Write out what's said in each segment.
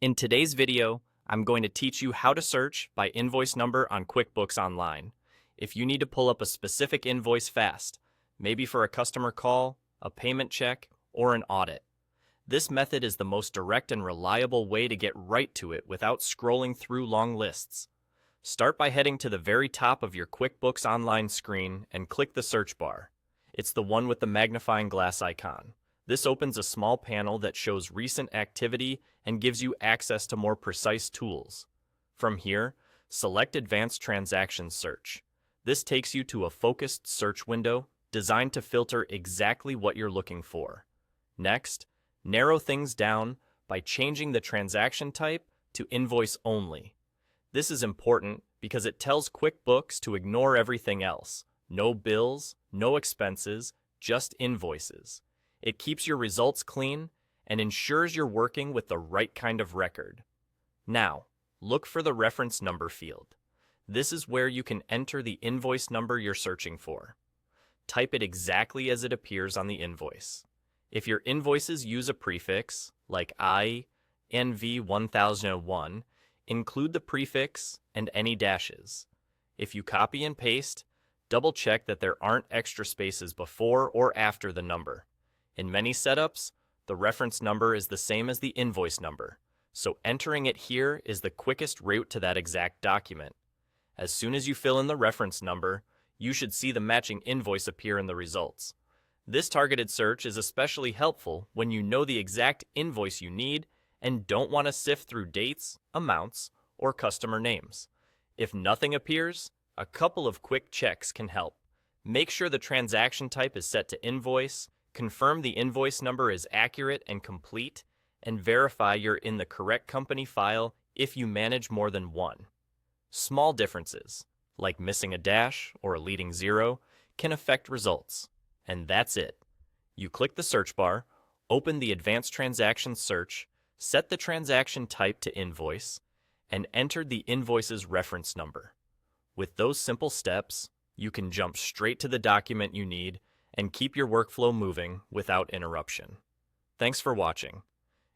In today's video, I'm going to teach you how to search by invoice number on QuickBooks Online. If you need to pull up a specific invoice fast, maybe for a customer call, a payment check, or an audit. This method is the most direct and reliable way to get right to it without scrolling through long lists. Start by heading to the very top of your QuickBooks Online screen and click the search bar. It's the one with the magnifying glass icon. This opens a small panel that shows recent activity and gives you access to more precise tools. From here, select Advanced Transactions Search. This takes you to a focused search window designed to filter exactly what you're looking for. Next, narrow things down by changing the transaction type to Invoice Only. This is important because it tells QuickBooks to ignore everything else. No bills, no expenses, just invoices. It keeps your results clean and ensures you're working with the right kind of record. Now, look for the reference number field. This is where you can enter the invoice number you're searching for. Type it exactly as it appears on the invoice. If your invoices use a prefix, like INV 1001, include the prefix and any dashes. If you copy and paste, double-check that there aren't extra spaces before or after the number. In many setups, the reference number is the same as the invoice number, so entering it here is the quickest route to that exact document. As soon as you fill in the reference number, you should see the matching invoice appear in the results. This targeted search is especially helpful when you know the exact invoice you need and don't want to sift through dates, amounts, or customer names. If nothing appears, a couple of quick checks can help. Make sure the transaction type is set to invoice, confirm the invoice number is accurate and complete, and verify you're in the correct company file if you manage more than one. Small differences, like missing a dash or a leading zero, can affect results. And that's it. You click the search bar, open the Advanced Transactions Search, set the transaction type to invoice, and enter the invoice's reference number. With those simple steps, you can jump straight to the document you need and keep your workflow moving without interruption. Thanks for watching.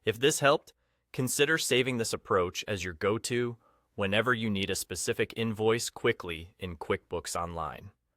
If this helped, consider saving this approach as your go-to whenever you need a specific invoice quickly in QuickBooks Online.